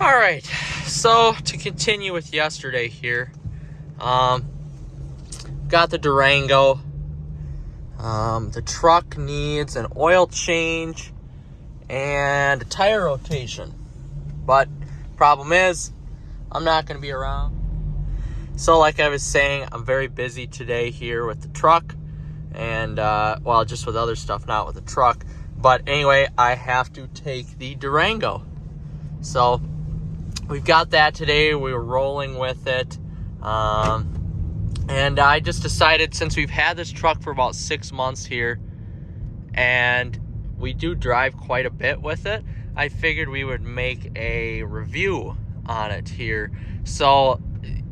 All right, so to continue with yesterday here, got the Durango. The truck needs an oil change and a tire rotation, but problem is I'm not going to be around. So like I was saying, I'm very busy today here with the truck and just with other stuff, not with the truck. But anyway, I have to take the Durango. So we've got that today. We were rolling with it. And I just decided, since we've had this truck for about 6 months here, and we do drive quite a bit with it, I figured we would make a review on it here. So,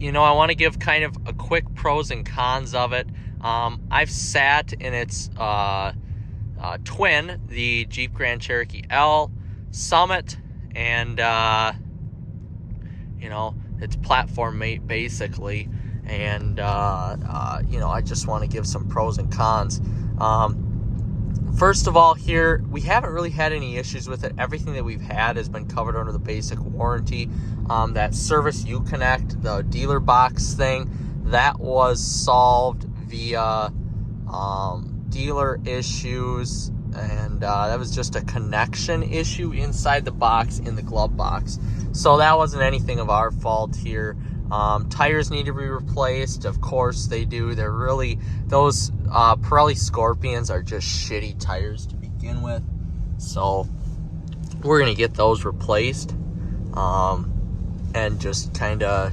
I want to give kind of a quick pros and cons of it. I've sat in its twin, the Jeep Grand Cherokee L Summit, and its platform mate basically. And I just want to give some pros and cons. First of all, here we haven't really had any issues with it. Everything that we've had has been covered under the basic warranty. That Service Uconnect, the dealer box thing, that was solved via dealer issues, and that was just a connection issue inside the box, in the glove box. So that wasn't anything of our fault here. Tires need to be replaced. Of course they do. They're really, those Pirelli Scorpions are just shitty tires to begin with. So we're going to get those replaced. And just kind of,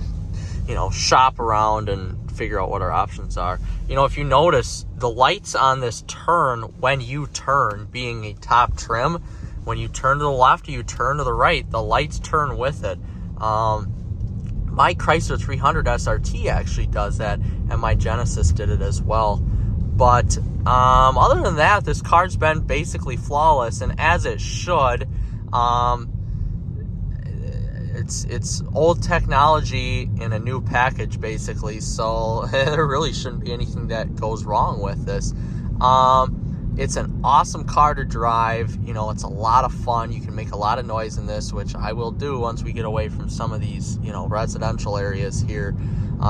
shop around and figure out what our options are. If you notice, the lights on this turn, when you turn, being a top trim, when you turn to the left or you turn to the right, the lights turn with it. My Chrysler 300 SRT actually does that, and my Genesis did it as well. But other than that, this car's been basically flawless, and as it should. It's old technology in a new package, basically, so there really shouldn't be anything that goes wrong with this. It's an awesome car to drive. It's a lot of fun. You can make a lot of noise in this, which I will do once we get away from some of these, residential areas here.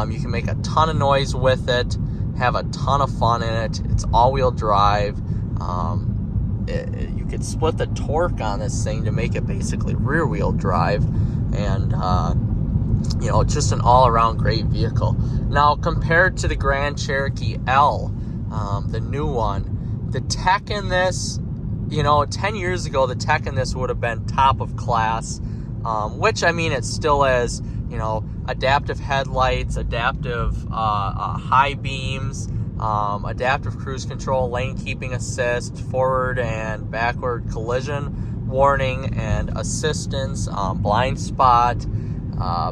You can make a ton of noise with it, have a ton of fun in it. It's all-wheel drive. You could split the torque on this thing to make it basically rear-wheel drive. And, it's just an all-around great vehicle. Now, compared to the Grand Cherokee L, the new one, the tech in this, 10 years ago, the tech in this would have been top of class, which, it still is, adaptive headlights, adaptive high beams, adaptive cruise control, lane keeping assist, forward and backward collision warning and assistance, blind spot,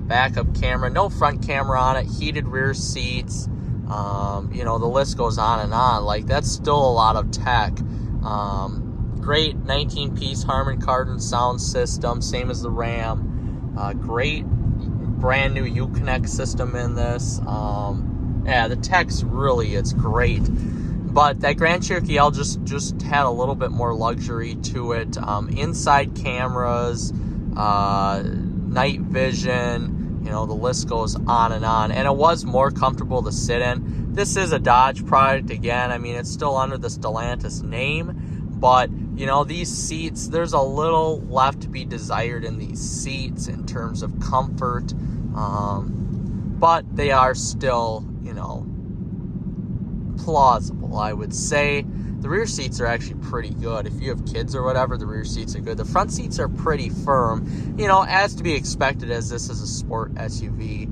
backup camera, no front camera on it, heated rear seats, the list goes on and on. Like, that's still a lot of tech. Great 19-piece Harman Kardon sound system, same as the Ram. Great brand new Uconnect system in this. The tech's really, it's great. But that Grand Cherokee L just had a little bit more luxury to it. Inside cameras, night vision, the list goes on. And it was more comfortable to sit in. This is a Dodge product again. It's still under the Stellantis name. But, these seats, there's a little left to be desired in these seats in terms of comfort. But they are still, plausible, I would say. The rear seats are actually pretty good. If you have kids or whatever, the rear seats are good. The front seats are pretty firm, as to be expected, as this is a sport SUV.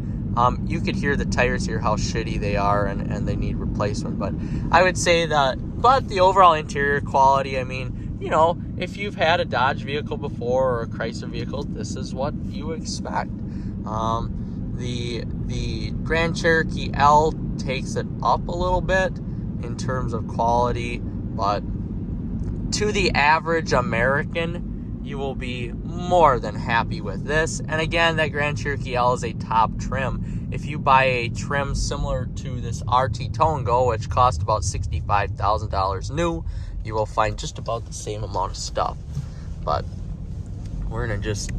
You could hear the tires here, how shitty they are, and they need replacement. But I would say but the overall interior quality, if you've had a Dodge vehicle before or a Chrysler vehicle, this is what you expect. The Grand Cherokee L takes it up a little bit in terms of quality, but to the average American, you will be more than happy with this. And again, that Grand Cherokee L is a top trim. If you buy a trim similar to this RT Tonego, which cost about $65,000 new, you will find just about the same amount of stuff. But we're gonna just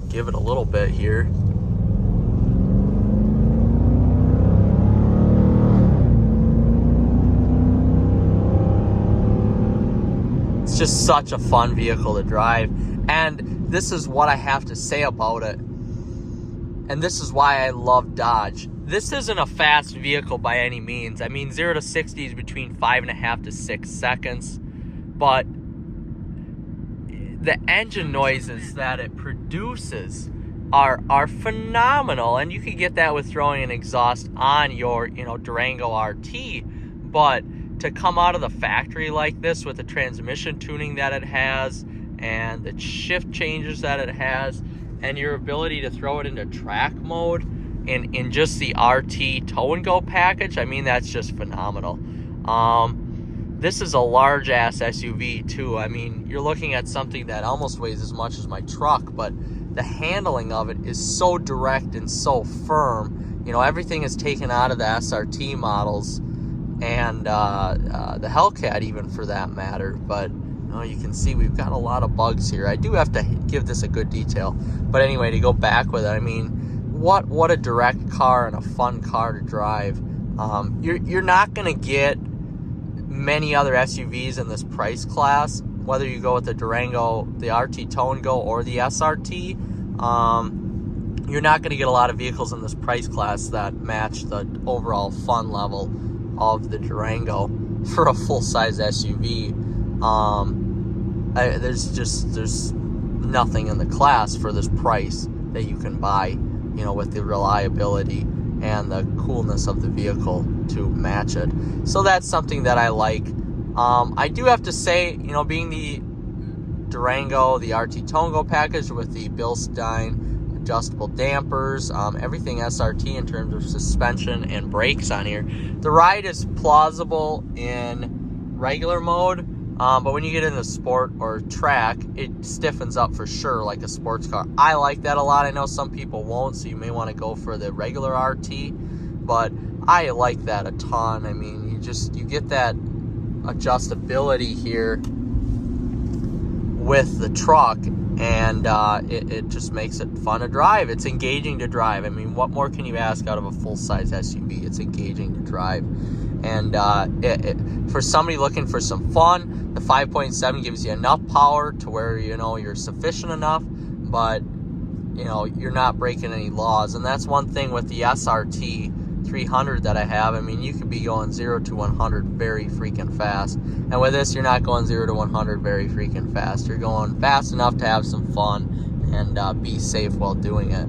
give it a little bit here. It's just such a fun vehicle to drive. And this is what I have to say about it. And this is why I love Dodge. This isn't a fast vehicle by any means. I mean, 0 to 60 is between 5.5 to 6 seconds. But the engine noises that it produces are phenomenal. And you can get that with throwing an exhaust on your, Durango RT. But to come out of the factory like this with the transmission tuning that it has and the shift changes that it has, and your ability to throw it into track mode in just the RT tow and go package, I mean, that's just phenomenal. This is a large ass SUV too. I mean, you're looking at something that almost weighs as much as my truck, but the handling of it is so direct and so firm. Everything is taken out of the SRT models and the Hellcat even, for that matter. But you can see we've got a lot of bugs here. I do have to give this a good detail. But anyway, to go back with it, I mean, what a direct car and a fun car to drive. You're not going to get many other SUVs in this price class, whether you go with the Durango, the RT Tow and Go, or the SRT. You're not going to get a lot of vehicles in this price class that match the overall fun level of the Durango for a full-size SUV. There's nothing in the class for this price that you can buy, with the reliability and the coolness of the vehicle to match it. So that's something that I like. I do have to say, being the Durango, the RT Tow and Go package with the Bilstein adjustable dampers, everything SRT in terms of suspension and brakes on here, the ride is plausible in regular mode. But when you get into sport or track, it stiffens up for sure like a sports car. I like that a lot. I know some people won't, so you may want to go for the regular RT, but I like that a ton. I mean, you get that adjustability here with the truck, and it just makes it fun to drive. It's engaging to drive. I mean, what more can you ask out of a full-size SUV? It's engaging to drive. And for somebody looking for some fun, the 5.7 gives you enough power to where, you're sufficient enough, but, you're not breaking any laws. And that's one thing with the SRT 300 that I have. I mean, you could be going 0 to 100 very freaking fast. And with this, you're not going 0 to 100 very freaking fast. You're going fast enough to have some fun and be safe while doing it.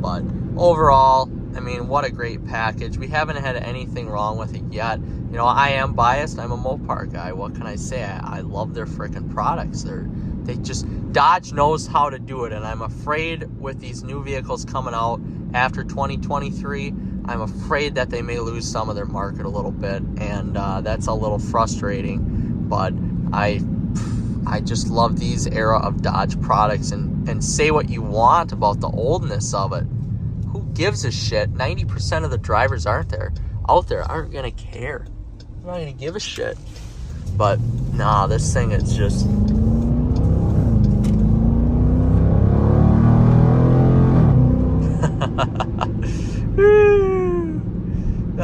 But overall, I mean, what a great package. We haven't had anything wrong with it yet. I am biased. I'm a Mopar guy. What can I say? I love their freaking products. Dodge knows how to do it, and I'm afraid with these new vehicles coming out after 2023, I'm afraid that they may lose some of their market a little bit, and that's a little frustrating. But I just love these era of Dodge products, and say what you want about the oldness of it. Who gives a shit? 90% of the drivers out there aren't gonna care. They're not gonna give a shit. But nah, this thing is just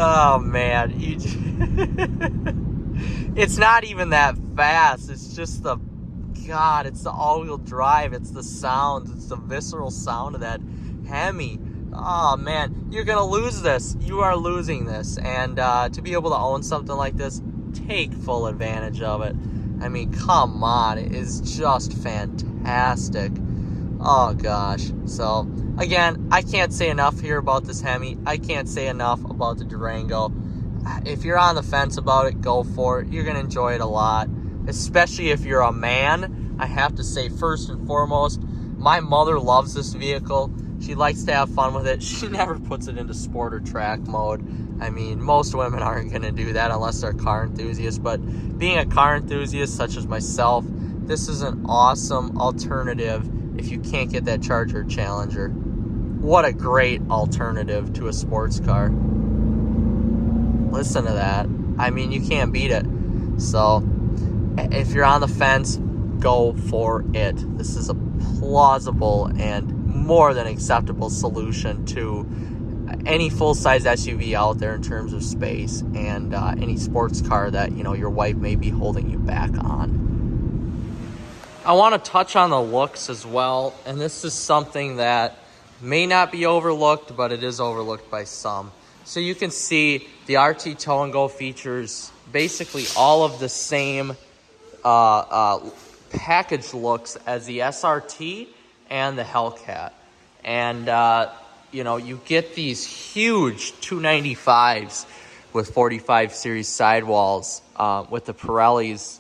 oh man, it's not even that fast. It's just it's the all-wheel drive. It's the sound. It's the visceral sound of that Hemi. Oh man, you're gonna lose this. You are losing this. And to be able to own something like this, take full advantage of it. I mean, come on, it is just fantastic. Oh gosh. So again, I can't say enough here about this Hemi. I can't say enough about the Durango. If you're on the fence about it, go for it. You're gonna enjoy it a lot, especially if you're a man. I have to say, first and foremost, my mother loves this vehicle. She likes to have fun with it. She never puts it into sport or track mode. I mean, most women aren't going to do that unless they're car enthusiasts. But being a car enthusiast such as myself, this is an awesome alternative if you can't get that Charger Challenger. What a great alternative to a sports car. Listen to that. I mean, you can't beat it. So, if you're on the fence, go for it. This is a plausible and more than acceptable solution to any full-size SUV out there in terms of space, and any sports car that, you know, your wife may be holding you back on. I want to touch on the looks as well, and this is something that may not be overlooked, but it is overlooked by some. So you can see the RT Tow and Go features basically all of the same package looks as the SRT and the Hellcat. And, you know, you get these huge 295s with 45 series sidewalls with the Pirellis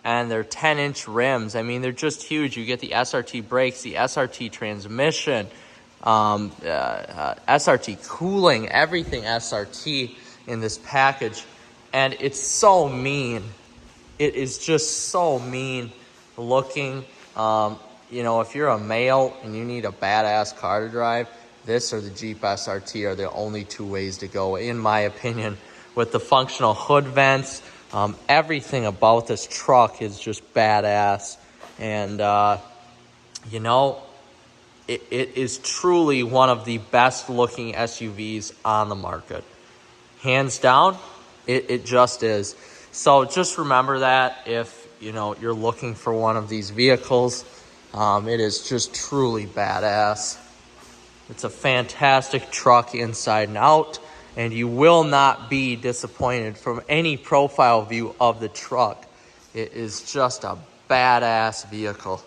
and their 10-inch rims. I mean, they're just huge. You get the SRT brakes, the SRT transmission, SRT cooling, everything SRT in this package. And it's so mean. It is just so mean looking. You know, if you're a male and you need a badass car to drive, this or the Jeep SRT are the only two ways to go, in my opinion, with the functional hood vents. Everything about this truck is just badass. And, you know, it is truly one of the best looking SUVs on the market. Hands down, it just is. So just remember that if, you know, you're looking for one of these vehicles. It is just truly badass. It's a fantastic truck inside and out, and you will not be disappointed from any profile view of the truck. It is just a badass vehicle.